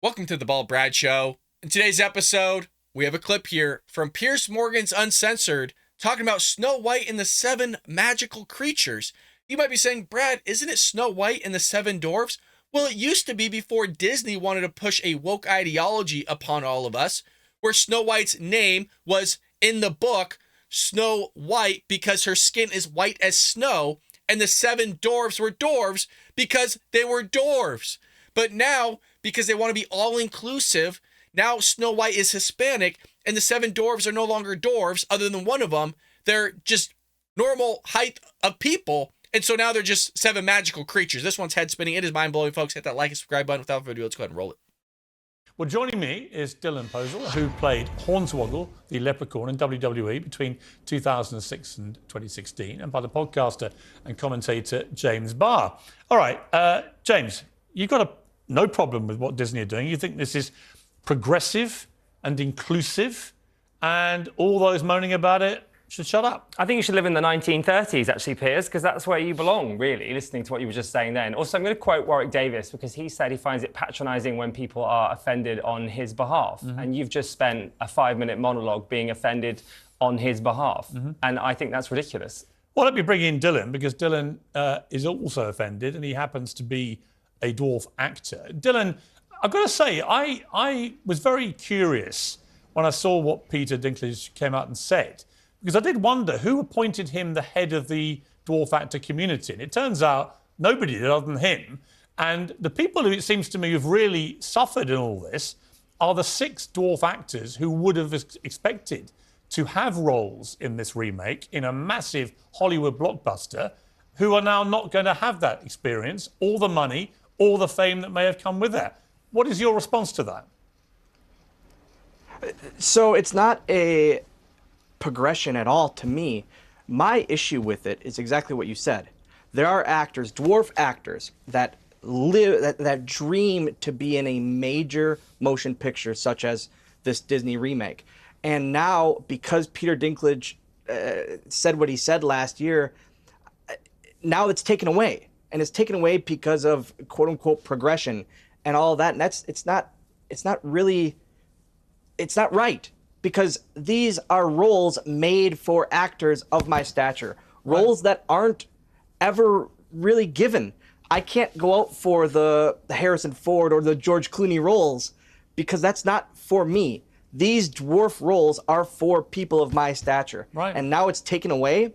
Welcome to the Bald Brad Show. In today's episode, we have a clip here from Piers Morgan's Uncensored talking about Snow White and the 7 magical creatures. You might be saying, Brad, isn't it Snow White and the 7 dwarfs? Well, it used to be before Disney wanted to push a woke ideology upon all of us, where Snow White's name was in the book Snow White because her skin is white as snow, and the 7 dwarves were dwarves because they were dwarves. But now, because they want to be all-inclusive, now Snow White is Hispanic, and the 7 dwarves are no longer dwarves, other than one of them. They're just normal height of people, and so now they're just 7 magical creatures. This one's head-spinning. It is mind-blowing, folks. Hit that like and subscribe button. Without further ado, let's go ahead and roll it. Well, joining me is Dylan Postl, who played Hornswoggle, the leprechaun, in WWE between 2006 and 2016, and by the podcaster and commentator James Barr. All right, James, you've got no problem with what Disney are doing. You think this is progressive and inclusive, and all those moaning about it should shut up. I think you should live in the 1930s, actually, Piers, because that's where you belong, really, listening to what you were just saying then. Also, I'm going to quote Warwick Davis, because he said he finds it patronising when people are offended on his behalf. Mm-hmm. And you've just spent a 5-minute monologue being offended on his behalf. Mm-hmm. And I think that's ridiculous. Well, let me bring in Dylan, because Dylan is also offended, and he happens to be a dwarf actor. Dylan, I've got to say, I was very curious when I saw what Peter Dinklage came out and said, because I did wonder who appointed him the head of the dwarf actor community. And it turns out nobody did other than him. And the people who, it seems to me, have really suffered in all this are the 6 dwarf actors who would have expected to have roles in this remake in a massive Hollywood blockbuster, who are now not going to have that experience, all the money, all the fame that may have come with that. What is your response to that? So it's not a progression at all to me. My issue with it is exactly what you said. There are actors, dwarf actors, that live, that dream to be in a major motion picture such as this Disney remake. And now, because Peter Dinklage said what he said last year, now it's taken away. And it's taken away because of quote unquote progression and all that. And it's not right, because these are roles made for actors of my stature, roles that aren't ever really given. I can't go out for the Harrison Ford or the George Clooney roles, because that's not for me. These dwarf roles are for people of my stature. Right. And now it's taken away.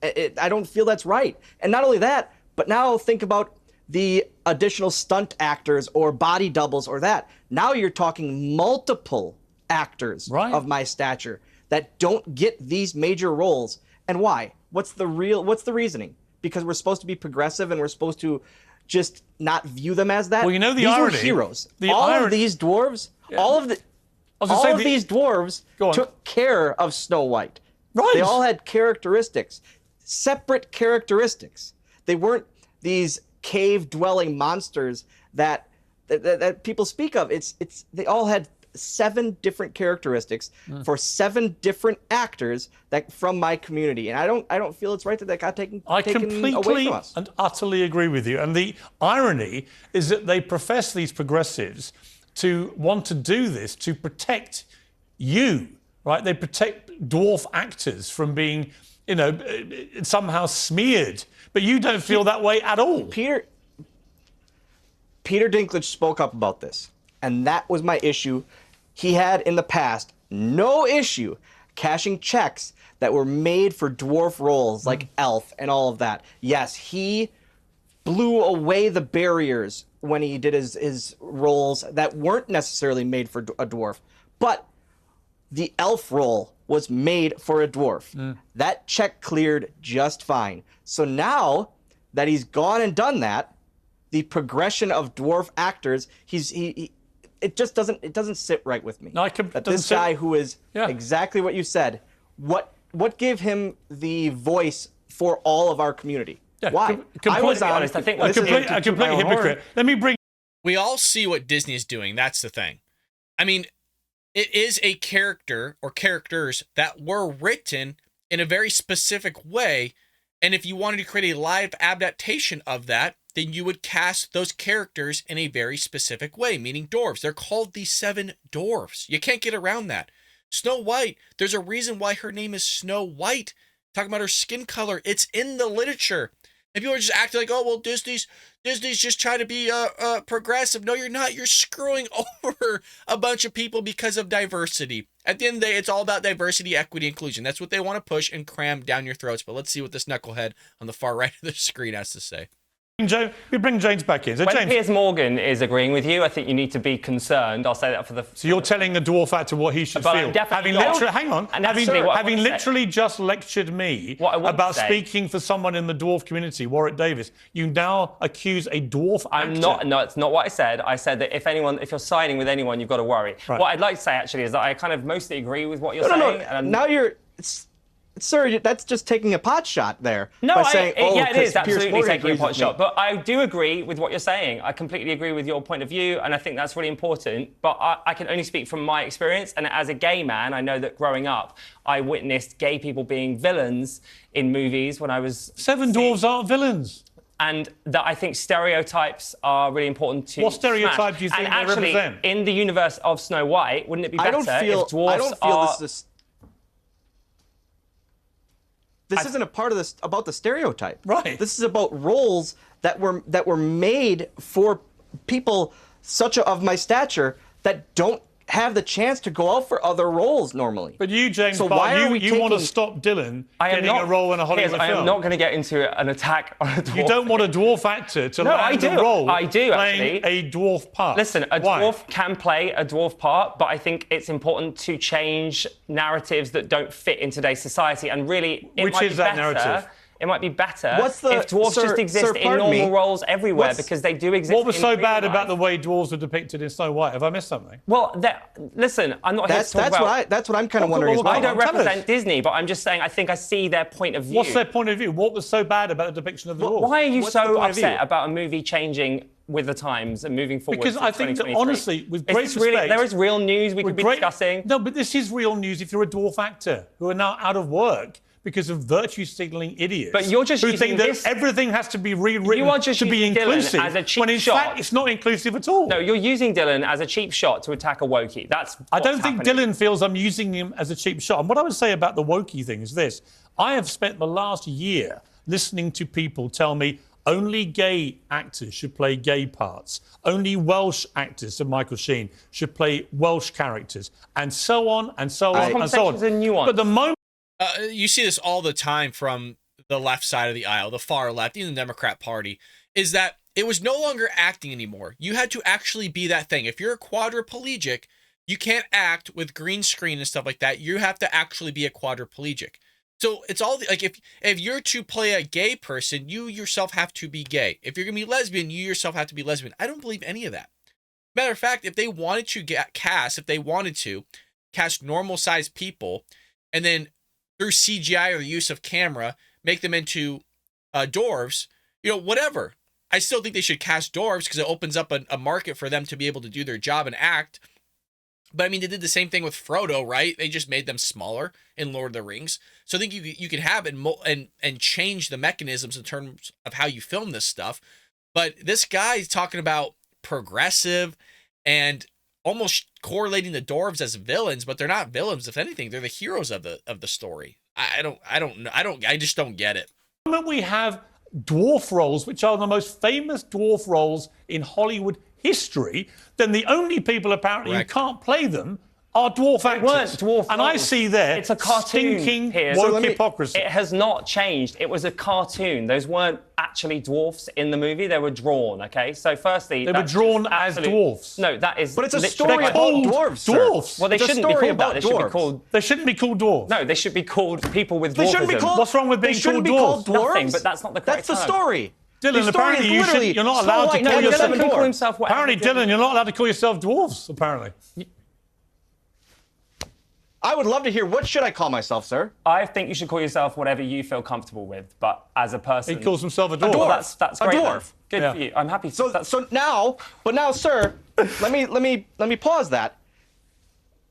I don't feel that's right. And not only that, but now think about the additional stunt actors or body doubles or that. Now you're talking multiple actors of my stature that don't get these major roles. And why? What's the reasoning? Because we're supposed to be progressive and we're supposed to just not view them as that? Well, you know the these irony. Were heroes. All of these dwarves, all of these dwarves took care of Snow White. Right. They all had characteristics, separate characteristics. They weren't these cave-dwelling monsters that people speak of. They all had 7 different characteristics for 7 different actors that from my community, and I don't feel it's right that got taken away from us. And utterly agree with you. And the irony is that they profess, these progressives, to want to do this to protect you, right? They protect dwarf actors from being, somehow smeared. But you don't feel that way at all. Peter Dinklage spoke up about this, and that was my issue. He had in the past no issue cashing checks that were made for dwarf roles like Elf and all of that. Yes, he blew away the barriers when he did his roles that weren't necessarily made for a dwarf. But the Elf role was made for a dwarf. That check cleared just fine. So now that he's gone and done that, the progression of dwarf actors, it doesn't sit right with me. No, that this guy who is exactly what you said, what gave him the voice for all of our community? Yeah, why? I was honest. I think a complete hypocrite. Let me bring. We all see what Disney is doing. That's the thing. I mean, it is a character or characters that were written in a very specific way. And if you wanted to create a live adaptation of that, then you would cast those characters in a very specific way, meaning dwarves. They're called the 7 dwarves. You can't get around that. Snow White, there's a reason why her name is Snow White. Talking about her skin color, it's in the literature. And people are just acting like, oh, well, Disney's just trying to be progressive. No, you're not. You're screwing over a bunch of people because of diversity. At the end of the day, it's all about diversity, equity, inclusion. That's what they want to push and cram down your throats. But let's see what this knucklehead on the far right of the screen has to say. Joe, we bring James back in. So when James, Piers Morgan is agreeing with you, I think you need to be concerned. I'll say that for the... So you're telling a dwarf actor what he should But feel? I'm definitely Having not. literally, hang on, And that's what I having want to literally just lectured me What I want about to say- speaking for someone in the dwarf community, Warwick Davis, you now accuse a dwarf actor. I'm not. No, it's not what I said. I said that if you're signing with anyone, you've got to worry. Right. What I'd like to say actually is that I kind of mostly agree with what you're saying. No. And Now sir, that's just taking a pot shot there. No, by saying, yeah, it 'cause is Piers absolutely Morgan taking a agrees pot with me. shot. But I do agree with what you're saying. I completely agree with your point of view, and I think that's really important. But I can only speak from my experience, and as a gay man, I know that growing up, I witnessed gay people being villains in movies when I was 7 dwarves aren't villains. and that I think stereotypes are really important to What stereotype smash. do you think and they actually, represent? in the universe of Snow White, wouldn't it be better if dwarves I don't feel are... this isn't a part of this about the stereotype. Right. This is about roles that were made for people of my stature that don't have the chance to go out for other roles normally. But you, James So Barr, why are we you want to taking- stop Dylan I am getting not, a role in a Hollywood Piers, I film. am not going to get into an attack on a dwarf. You don't want a dwarf actor to No, I land do. a role I do, playing actually. a dwarf part. Listen, a Why? dwarf can play a dwarf part, but I think it's important to change narratives that don't fit in today's society. And really, it Which might is be that better. narrative? It might be better What's the- if dwarves sir- just exist sir, in pardon normal me. roles everywhere, What's- because they do exist. What was in so real bad life. about the way dwarves were depicted in Snow White? Have I missed something? Well, listen, I'm not here to talk about... That's what I'm kind of Well, wondering well, as well. I don't Tell us. represent Disney, but I'm just saying I think I see their point of view. What's their point of view? What was so bad about the depiction of the dwarves? Why are you What's the so point of view? upset about a movie changing with the times and moving forward? Because I think that, 2023? honestly, with Is great this really, respect... there is real news we could be discussing. No, but this is real news if you're a dwarf actor who are now out of work because of virtue signalling idiots. But you're just who using think that this- everything has to be rewritten You are just to be using Dylan inclusive, as a cheap when in shot. fact it's not inclusive at all. No, you're using Dylan as a cheap shot to attack a wokey. That's I don't what's think happening. Dylan feels I'm using him as a cheap shot. And what I would say about the wokey thing is this. I have spent the last year listening to people tell me only gay actors should play gay parts. Only Welsh actors, so Michael Sheen, should play Welsh characters. And so on, and so on, and so on. Conversations are nuanced. But the moment You see this all the time from the left side of the aisle, the far left, even the Democrat Party, is that it was no longer acting anymore. You had to actually be that thing. If you're a quadriplegic, you can't act with green screen and stuff like that. You have to actually be a quadriplegic. So it's all like if you're to play a gay person, you yourself have to be gay. If you're gonna be lesbian, you yourself have to be lesbian. I don't believe any of that. Matter of fact, if they wanted to cast normal sized people, and then through CGI or the use of camera, make them into dwarves, whatever. I still think they should cast dwarves because it opens up a market for them to be able to do their job and act. But I mean, they did the same thing with Frodo, right? They just made them smaller in Lord of the Rings. So I think you can have it and change the mechanisms in terms of how you film this stuff. But this guy's talking about progressive and almost correlating the dwarves as villains, but they're not villains. If anything, they're the heroes of the story. I just don't get it. The moment we have dwarf roles, which are the most famous dwarf roles in Hollywood history, then the only people apparently Correct. who can't play them are dwarf actors. weren't dwarf and I roles. see there It's a cartoon, stinking Piers. woke So let me- hypocrisy. It has not changed. It was a cartoon. Those weren't actually dwarfs in the movie. They were drawn, okay? So firstly... They were that's drawn just as absolute- dwarfs. No, that is But it's a literally- story They're about called dwarves, sir. dwarfs. Well, they It's a shouldn't be story called that. about They should be dwarves. called... They shouldn't be called dwarfs. No, they should be called people with dwarfism. They shouldn't be called. What's wrong with being They shouldn't called be called dwarves? dwarves. Nothing, but that's not the correct That's the term. story. Dylan, The story apparently is you literally you're not Snow allowed to White call and the yourself... Seven Dylan can call Dwarfs. himself whatever Apparently, he wants. Dylan, you're not allowed to call yourself dwarfs, apparently. I would love to hear, what should I call myself, sir? I think you should call yourself whatever you feel comfortable with, but as a person... He calls himself a dwarf. Well, that's A great. then. dwarf. Good Yeah. for you. I'm happy. So now, sir, let me pause that.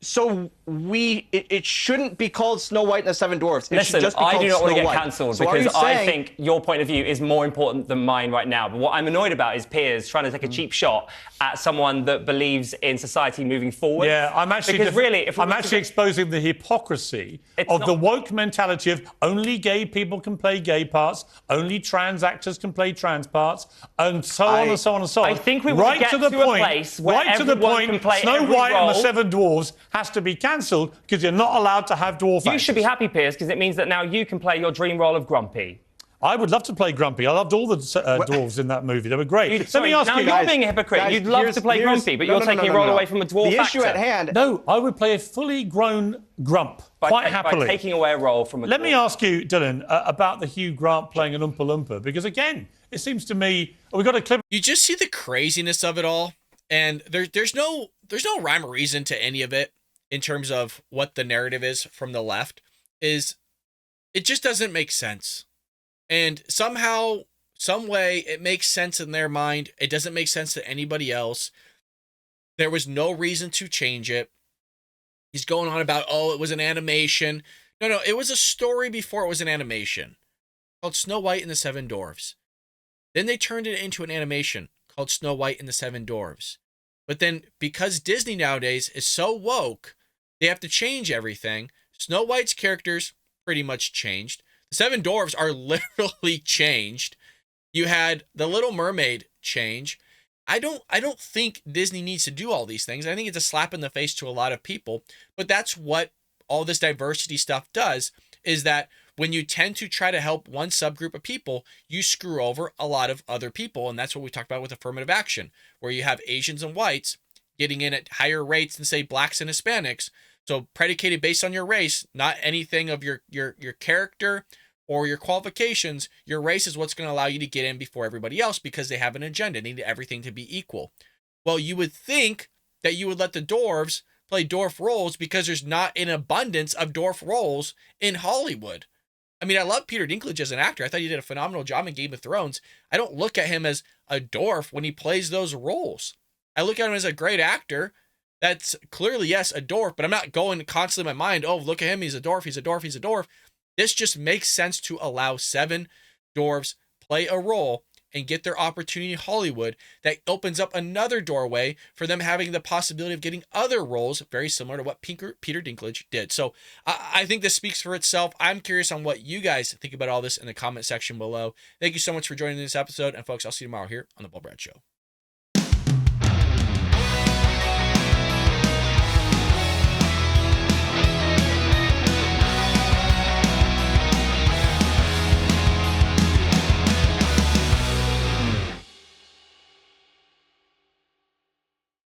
So it shouldn't be called Snow White and the Seven Dwarfs. It should Listen, just be I called do not want to Snow get White. cancelled So are because you I saying- think your point of view is more important than mine right now. But what I'm annoyed about is Piers trying to take a cheap shot at someone that believes in society moving forward. Yeah, I'm actually because really, if we I'm were to actually go- exposing the hypocrisy of the woke mentality of only gay people can play gay parts, only trans actors can play trans parts, and so on and so on and so on. I think we want to get to a place where everyone can play Snow every White and the role. Seven Dwarfs has to be cancelled because you're not allowed to have dwarf You actors. should be happy, Piers, because it means that now you can play your dream role of Grumpy. I would love to play Grumpy. I loved all the dwarves in that movie. They were great. Let me ask now you. you're being a hypocrite. guys, You'd love here's- to play here's- Grumpy, but no, you're no, taking no, a role no. away from a dwarf The issue actor. at hand. No, I would play a fully grown Grump quite happily. By taking away a role from a Let dwarf. me ask you, Dylan, about the Hugh Grant playing an Oompa Loompa, because again, it seems to me we got a clip. You just see the craziness of it all, and there's no rhyme or reason to any of it in terms of what the narrative is from the left. It just doesn't make sense, and somehow, some way, it makes sense in their mind. It doesn't make sense to anybody else. There was no reason to change it. He's going on about, oh, it was an animation. No, it was a story before it was an animation called Snow White and the Seven Dwarfs. Then they turned it into an animation called Snow White and the Seven Dwarfs. But then, because Disney nowadays is so woke, they have to change everything. Snow White's characters pretty much changed. The Seven Dwarfs are literally changed. You had the Little Mermaid change. I don't think Disney needs to do all these things. I think it's a slap in the face to a lot of people. But that's what all this diversity stuff does, is that when you tend to try to help one subgroup of people, you screw over a lot of other people. And that's what we talked about with affirmative action, where you have Asians and whites getting in at higher rates than, say, blacks and Hispanics. So predicated based on your race, not anything of your character or your qualifications. Your race is what's going to allow you to get in before everybody else because they have an agenda. They need everything to be equal. Well, you would think that you would let the dwarves play dwarf roles because there's not an abundance of dwarf roles in Hollywood. I mean, I love Peter Dinklage as an actor. I thought he did a phenomenal job in Game of Thrones. I don't look at him as a dwarf when he plays those roles. I look at him as a great actor. That's clearly, yes, a dwarf, but I'm not going constantly in my mind, oh, look at him, he's a dwarf, he's a dwarf, he's a dwarf. This just makes sense to allow 7 dwarves play a role and get their opportunity in Hollywood. That opens up another doorway for them having the possibility of getting other roles very similar to what Peter Dinklage did. So I think this speaks for itself. I'm curious on what you guys think about all this in the comment section below. Thank you so much for joining this episode. And folks, I'll see you tomorrow here on The Paul Brad Show.